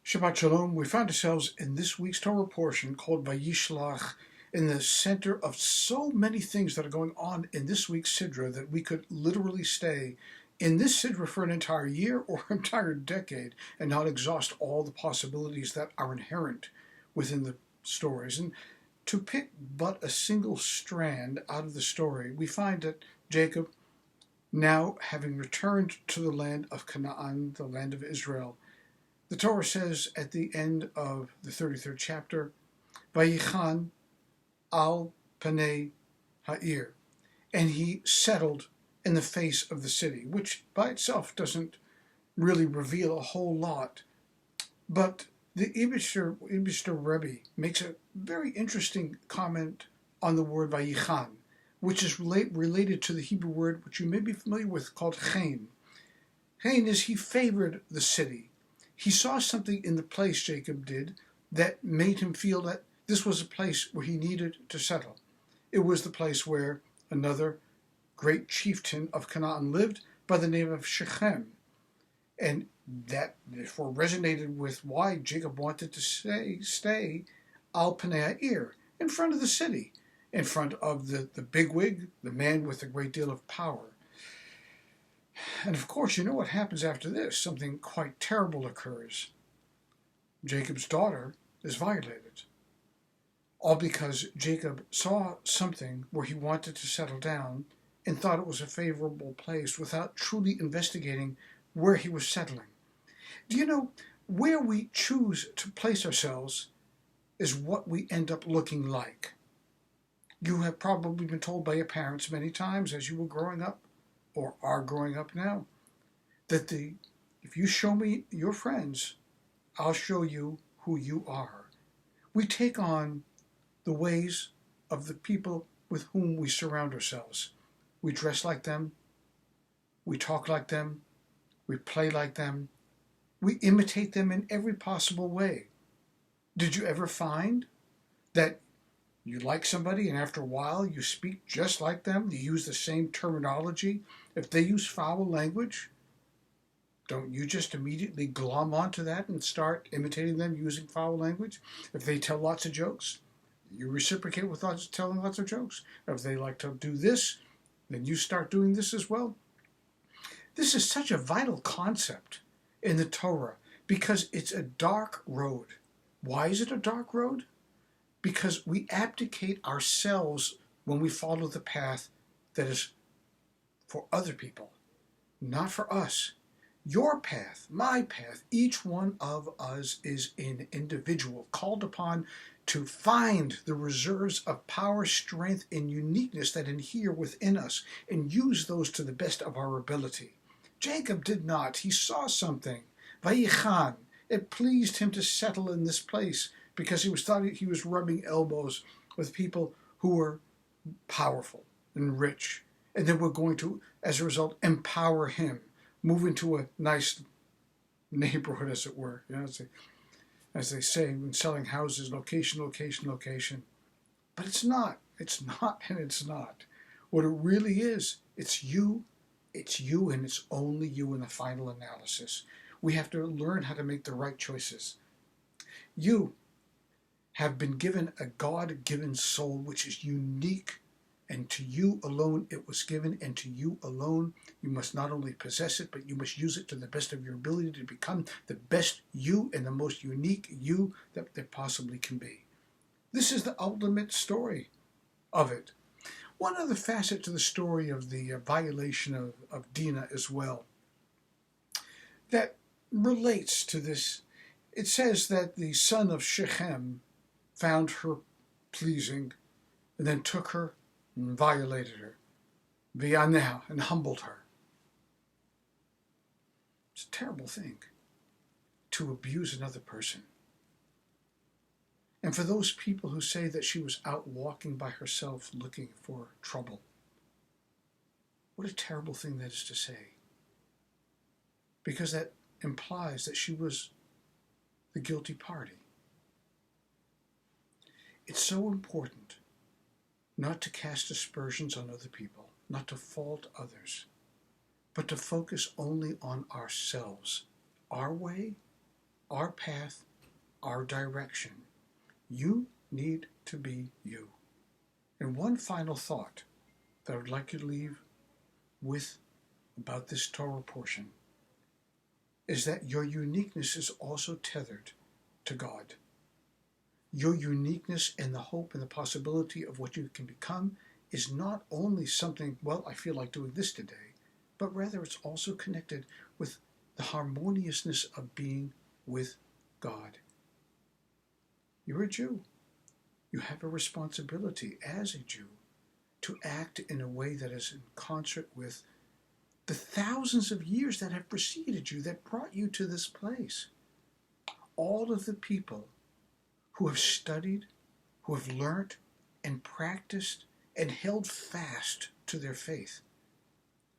Shabbat Shalom. We find ourselves in this week's Torah portion called Vayishlach in the center of so many things that are going on in this week's Sidra that we could literally stay in this Sidra for an entire year or an entire decade and not exhaust all the possibilities that are inherent within the stories. And to pick but a single strand out of the story, we find that Jacob, now having returned to the land of Canaan, the land of Israel, the Torah says at the end of the 33rd chapter, Vayichan al panei ha'ir, and he settled in the face of the city, which by itself doesn't really reveal a whole lot. But the Ibishter Rebbe makes a very interesting comment on the word Vayichan, which is related to the Hebrew word which you may be familiar with called chen. Chen is he favored the city. He saw something in the place, Jacob did, that made him feel that this was a place where he needed to settle. It was the place where another great chieftain of Canaan lived by the name of Shechem. And that therefore resonated with why Jacob wanted to stay al panei ha'ir, in front of the city, in front of the bigwig, the man with a great deal of power. And of course, you know what happens after this. Something quite terrible occurs. Jacob's daughter is violated. All because Jacob saw something where he wanted to settle down and thought it was a favorable place without truly investigating where he was settling. Do you know, where we choose to place ourselves is what we end up looking like. You have probably been told by your parents many times as you were growing up, or are growing up now, that if you show me your friends, I'll show you who you are. We take on the ways of the people with whom we surround ourselves. We dress like them, we talk like them, we play like them, we imitate them in every possible way. Did you ever find that you like somebody and after a while you speak just like them, you use the same terminology? If they use foul language, don't you just immediately glom onto that and start imitating them using foul language? If they tell lots of jokes, you reciprocate with telling lots of jokes. If they like to do this, then you start doing this as well. This is such a vital concept in the Torah because it's a dark road. Why is it a dark road? Because we abdicate ourselves when we follow the path that is for other people, not for us. Your path, my path, each one of us is an individual called upon to find the reserves of power, strength, and uniqueness that inhere within us and use those to the best of our ability. Jacob did not. He saw something. Vayichan. It pleased him to settle in this place because he was rubbing elbows with people who were powerful and rich, and they were going to, as a result, empower him, move into a nice neighborhood, as it were. You know, as they say when selling houses, location, location, location. But it's not, and it's not. What it really is, it's you, and it's only you in the final analysis. We have to learn how to make the right choices. You have been given a God-given soul which is unique, and to you alone it was given, and to you alone you must not only possess it, but you must use it to the best of your ability to become the best you and the most unique you that there possibly can be. This is the ultimate story of it. One other facet to the story of the violation of Dinah as well that relates to this. It says that the son of Shechem found her pleasing and then took her and violated her, v'yaneha, and humbled her. It's a terrible thing to abuse another person. And for those people who say that she was out walking by herself looking for trouble, what a terrible thing that is to say. Because that implies that she was the guilty party. It's so important not to cast aspersions on other people, not to fault others, but to focus only on ourselves, our way our path, our direction. You need to be you. And one final thought that I would like you to leave with about this Torah portion is that your uniqueness is also tethered to God. Your uniqueness and the hope and the possibility of what you can become is not only something, well, I feel like doing this today, but rather it's also connected with the harmoniousness of being with God. You're a Jew. You have a responsibility as a Jew to act in a way that is in concert with the thousands of years that have preceded you, that brought you to this place. All of the people who have studied, who have learnt and practiced and held fast to their faith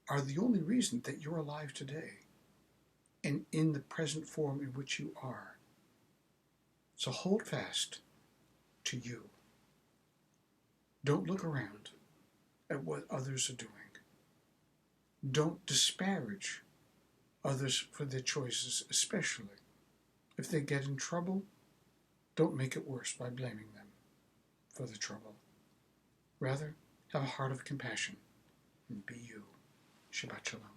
are the only reason that you're alive today and in the present form in which you are. So hold fast to you. Don't look around at what others are doing. Don't disparage others for their choices, especially if they get in trouble. Don't make it worse by blaming them for the trouble. Rather, have a heart of compassion and be you. Shabbat Shalom.